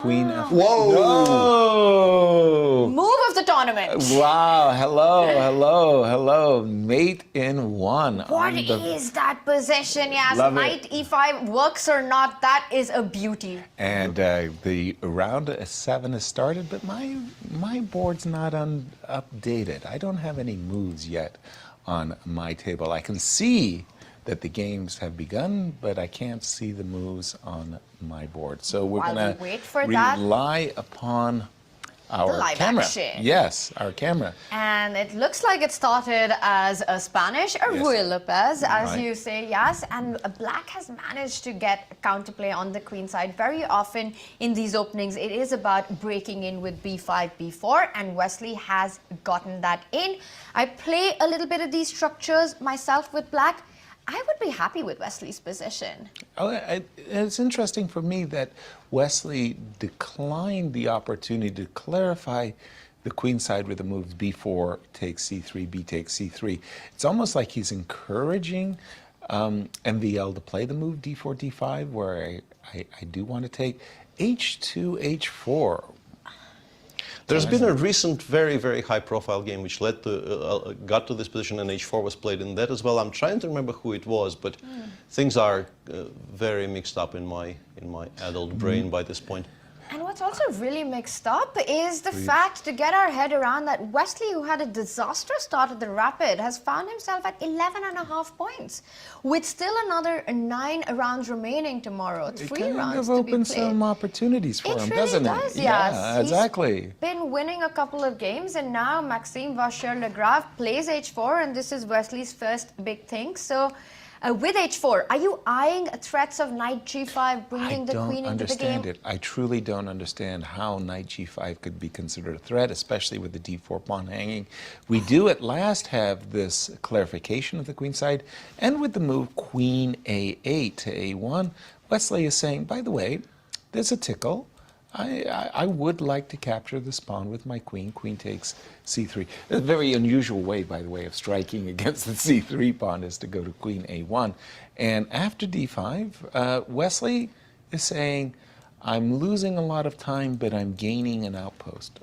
Queen F. Whoa! No! Move of the tournament. Wow! Hello! Mate in one. What is that position? Yes, Love knight it. e5 works or not. That is a beauty. And the round 7 has started, but my board's not updated. I don't have any moves yet on my table. I can see that the games have begun, but I can't see the moves on my board. So we're While going we wait for that, rely upon our live camera. action. Yes, our camera. And it looks like it started as a Spanish, a Yes. Ruy Lopez, as Right. you say, yes. And Black has managed to get counterplay on the queen side. Very often in these openings, it is about breaking in with b5, b4, and Wesley has gotten that in. I play a little bit of these structures myself with Black. I would be happy with Wesley's position. It's interesting for me that Wesley declined the opportunity to clarify the queen side with the moves b4 takes c3, b takes c3. It's almost like he's encouraging MVL to play the move d4, d5, where I do want to take h2, h4. There's been a recent very, very high-profile game which led to, got to this position, and h4 was played in that as well. I'm trying to remember who it was, but things are very mixed up in my adult brain by this point. And what's also really mixed up is the fact, to get our head around, that Wesley, who had a disastrous start at the Rapid, has found himself at 11.5 points, with still another 9 rounds remaining tomorrow. 3 rounds have to be opened played. some opportunities for It him, really doesn't does, it? yes. Yeah, exactly. He's been winning a couple of games, and now Maxime Vachier Lagrave plays h4, and this is Wesley's first big thing. So, with h4, are you eyeing threats of knight g5, bringing the queen into the game? I don't understand it. I truly don't understand how knight g5 could be considered a threat, especially with the d4 pawn hanging. We do at last have this clarification of the queen side, and with the move queen a8 to a1, Wesley is saying, by the way, there's a tickle. I would like to capture this pawn with my queen. Queen takes c3. A very unusual way, by the way, of striking against the c3 pawn is to go to queen a1. And after d5, Wesley is saying, I'm losing a lot of time, but I'm gaining an outpost.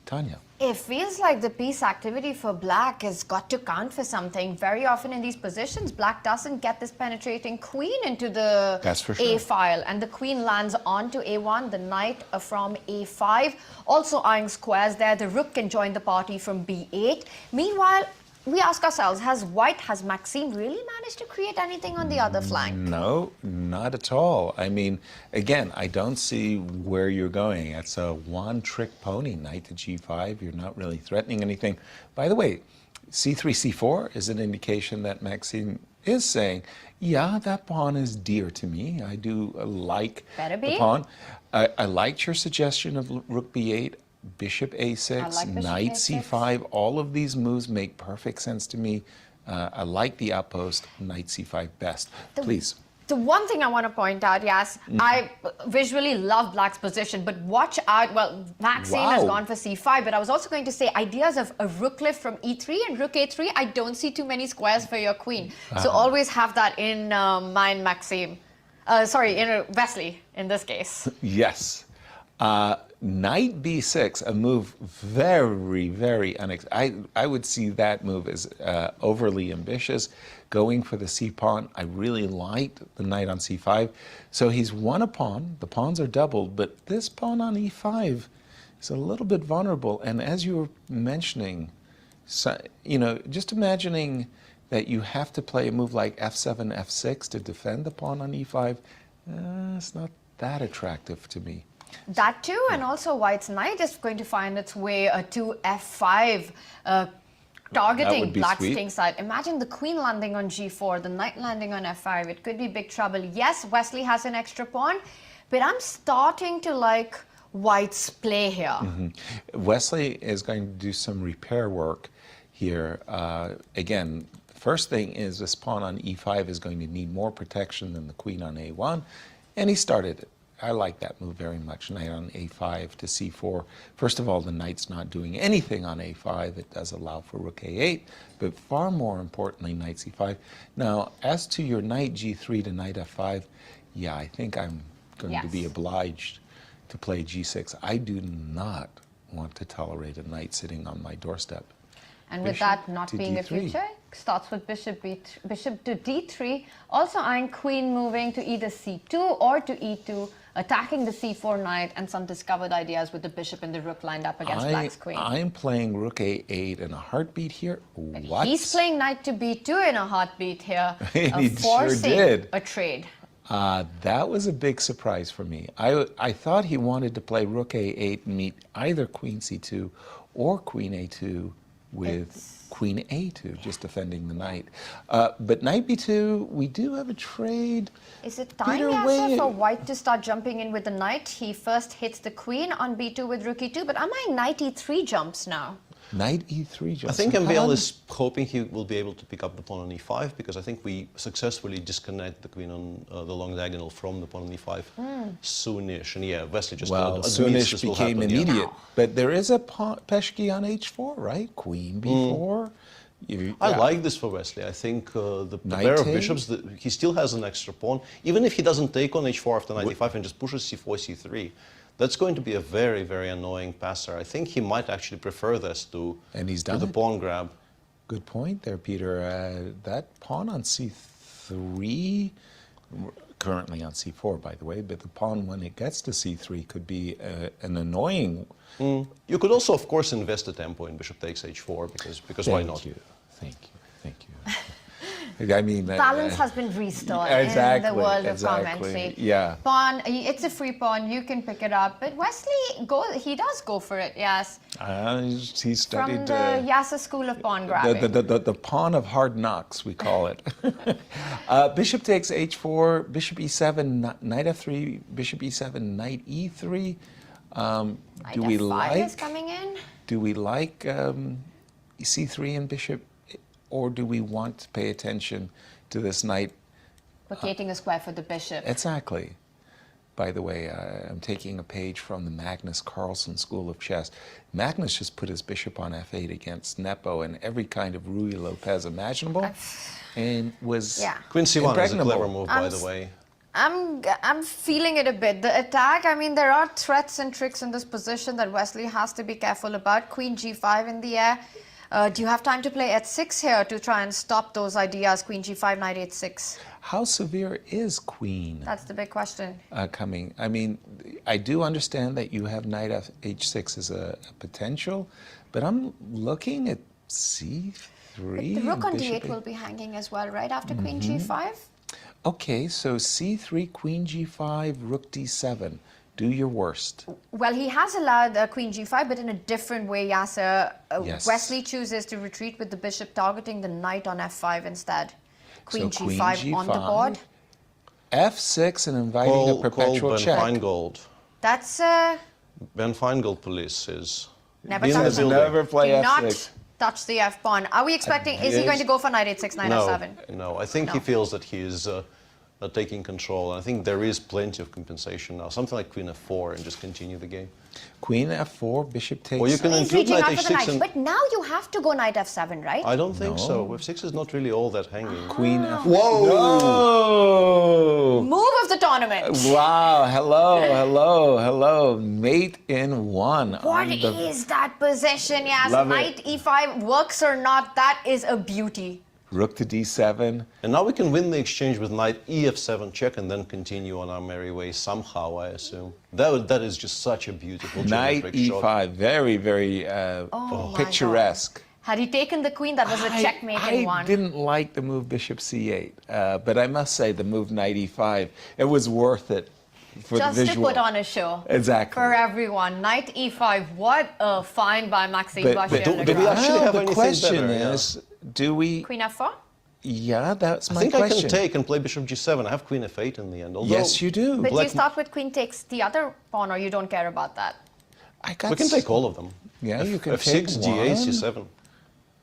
Tanya. It feels like the piece activity for Black has got to count for something. Very often in these positions, Black doesn't get this penetrating queen into the That's for sure. A file, and the queen lands onto A1, the knight from A5. Also eyeing squares there, the rook can join the party from B8. Meanwhile, we ask ourselves, has Maxime really managed to create anything on the other flank? No, not at all. I mean, again, I don't see where you're going. It's a one-trick pony, knight to g5. You're not really threatening anything. By the way, c3, c4 is an indication that Maxime is saying, yeah, that pawn is dear to me. I do like the pawn. I liked your suggestion of rook b8. Bishop a6, like bishop knight a6. c5, all of these moves make perfect sense to me. I like the outpost, knight c5 best. Please. The one thing I want to point out, yes, I visually love Black's position, but watch out. Well, Maxime has gone for c5, but I was also going to say ideas of a rook lift from e3 and rook a3. I don't see too many squares for your queen. So always have that in mind, Maxime. In Wesley, in this case. Yes. Knight b6, a move very, very unexpected. I would see that move as overly ambitious. Going for the c pawn, I really liked the knight on c5. So he's won a pawn. The pawns are doubled, but this pawn on e5 is a little bit vulnerable. And as you were mentioning, so, you know, just imagining that you have to play a move like f7, f6 to defend the pawn on e5, it's not that attractive to me. That too, and also White's knight is going to find its way to f5, targeting Black's king side. Imagine the queen landing on g4, the knight landing on f5. It could be big trouble. Yes, Wesley has an extra pawn, but I'm starting to like White's play here. Wesley is going to do some repair work here. Again, the first thing is this pawn on e5 is going to need more protection than the queen on a1, and he started it. I like that move very much, knight on a5 to c4. First of all, the knight's not doing anything on a5. It does allow for rook a8, but far more importantly, knight c5. Now, as to your knight g3 to knight f5, yeah, I think I'm going to be obliged to play g6. I do not want to tolerate a knight sitting on my doorstep. And with Bishop that not to being the d3. future, starts with bishop to d3. Also eyeing queen moving to either c2 or to e2, attacking the c4 knight, and some discovered ideas with the bishop and the rook lined up against black's queen. I'm playing rook a8 in a heartbeat here. What? He's playing knight to b2 in a heartbeat here, And he sure forcing did. a trade. That was a big surprise for me. I thought he wanted to play rook a8 and meet either queen c2 or queen a2 with queen a2, just defending the knight. But knight b2, we do have a trade. Is it time, Peter, Yasser, for white to start jumping in with the knight? He first hits the queen on b2 with rook e2, but am I knight e3 jumps now? Knight e3 just. I think MVL is hoping he will be able to pick up the pawn on e5, because I think we successfully disconnect the queen on the long diagonal from the pawn on e5 soonish. And yeah, Wesley just Well, admits soonish this will became happen, yeah. immediate. But there is a peshki on h4, right? Queen b4. I like this for Wesley. I think the Knight pair of take. bishops, he still has an extra pawn. Even if he doesn't take on h4 after knight e5 and just pushes c4, c3, that's going to be a very, very annoying passer. I think he might actually prefer this to, And he's to done the it. pawn grab. Good point there, Peter. That pawn on c3, currently on c4, by the way, but the pawn when it gets to c3 could be an annoying. You could also, of course, invest a tempo in bishop takes h4, because why not? Thank you. I mean, Balance has been restored exactly, in the world of exactly, commentary. yeah. Pawn, it's a free pawn, you can pick it up. But Wesley, he does go for it, yes. he studied From the Yasser school of pawn grabbing. the pawn of hard knocks, we call it. Bishop takes h4, bishop e7, knight f3, bishop e7, knight e3. Do we Knight f5 is like? coming in. Do we like c3 and bishop, or do we want to pay attention to this knight? Vacating a square for the bishop. Exactly. By the way, I'm taking a page from the Magnus Carlsen School of Chess. Magnus just put his bishop on f8 against Nepo and every kind of Rui Lopez imaginable, and was Queen c1 is a impregnable. clever move, by the way. I'm feeling it a bit. The attack, I mean, there are threats and tricks in this position that Wesley has to be careful about. Queen g5 in the air. Do you have time to play h6 here to try and stop those ideas? Queen g5, knight h6. How severe is queen That's the big question. coming? I mean, I do understand that you have knight h6 as a potential, but I'm looking at c3. The rook on bishop d8 will be hanging as well, right after queen g5? Okay, so c3, queen g5, rook d7. Do your worst. Well, he has allowed queen g5, but in a different way, Yasser. Yes. Wesley chooses to retreat with the bishop targeting the knight on f5 instead. Queen So g5 on the board. f6 and inviting a perpetual Ben check. Feingold. That's Ben Feingold police is never in the touch building. Never play Do f6. not touch the f pawn. Are we expecting? Is he going to go for knight h6, knight f7? No, I think he No. feels that he is taking control. I think there is plenty of compensation now. Something like queen f4 and just continue the game. Queen f4, bishop takes. Or you can He's include reaching knight out for the h6. knight. And But now you have to go knight f7, right? I don't think so. f6 is not really all that hanging. Queen f4. Whoa! No! Move of the tournament. Wow, hello. Mate in one. What is that position? Yes, Love knight e5 works or not, that is a beauty. Rook to d7. And now we can win the exchange with knight ef7 check and then continue on our merry way somehow, I assume. That is just such a beautiful Knight geometric shot. e5. Very, very my picturesque. Had he taken the queen, that was a checkmate in I one. didn't like the move bishop c8, but I must say the move knight e5, it was worth it for Just the to visual. put on a show. Exactly. For everyone. Knight e5, what a find by Maxime Vachier do we Lagrave. actually have the anything question better? Yeah. is, do we? Queen f4? Yeah, that's I my think question. I can take and play bishop g7. I have queen f8 in the end. Although Yes, you do. But Black- you start with queen takes the other pawn, or you don't care about that? I got we can take all of them. Yeah, you can f6, take g8, one. c7.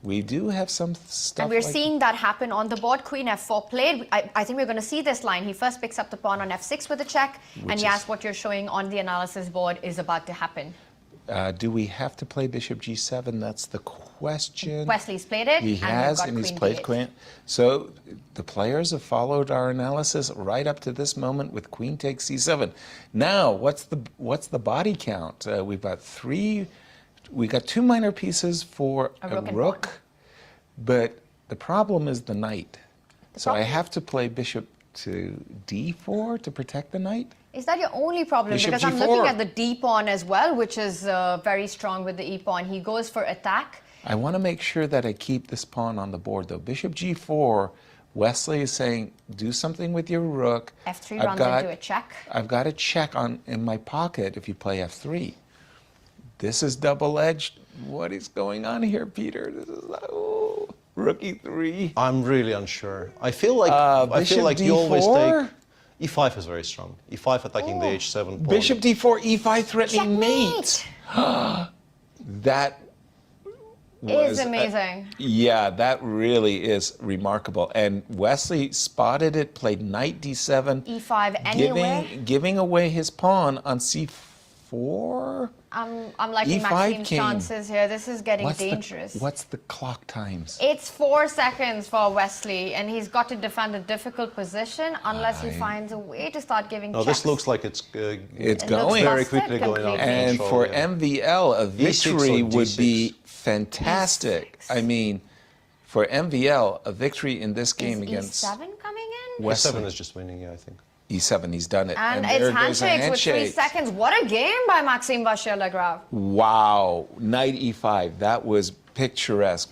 We do have some stuff. And we're like seeing that happen on the board. Queen f4 played. I think we're going to see this line. He first picks up the pawn on f6 with a check. And is- yes, what you're showing on the analysis board is about to happen. Do we have to play bishop g7? That's the question. Wesley's played it. He and we've has, got and he's queen played d8. queen. So the players have followed our analysis right up to this moment with queen takes c7. Now, what's the body count? We've got two minor pieces for a and rook, pawn. but the problem is the knight. So I problem- have to play bishop to d4 to protect the knight. Is that your only problem? Bishop Because I'm G4. looking at the D pawn as well, which is very strong with the E pawn. He goes for attack. I want to make sure that I keep this pawn on the board, though. Bishop g4, Wesley is saying, do something with your rook. F3 runs into a check. I've got a check in my pocket if you play f3. This is double-edged. What is going on here, Peter? This is rook e3. I'm really unsure. I feel like Bishop you always take d4? e5 is very strong. e5 attacking the h7 pawn. Bishop d4, e5 threatening Checkmate! mate. That Is was amazing. yeah, that really is remarkable. And Wesley spotted it, played knight d7, E5 anyway. giving away his pawn on c4. I'm liking E5 Maxime's came. chances here. This is getting What's dangerous. what's the clock times? It's 4 seconds for Wesley, and he's got to defend a difficult position unless he finds a way to start giving No, checks. this looks like it's It's It going. looks very busted quickly going out of completely. And control, for yeah. MVL, a victory or would be D6. fantastic. E6. I mean, for MVL, a victory in this game Is against E7 coming in? Wesley. e7 is just winning, yeah, I think. E7, he's done it. And there it's goes a handshakes with 3 handshake. seconds. What a game by Maxime Vachier Lagrave. Wow, knight E5, that was picturesque.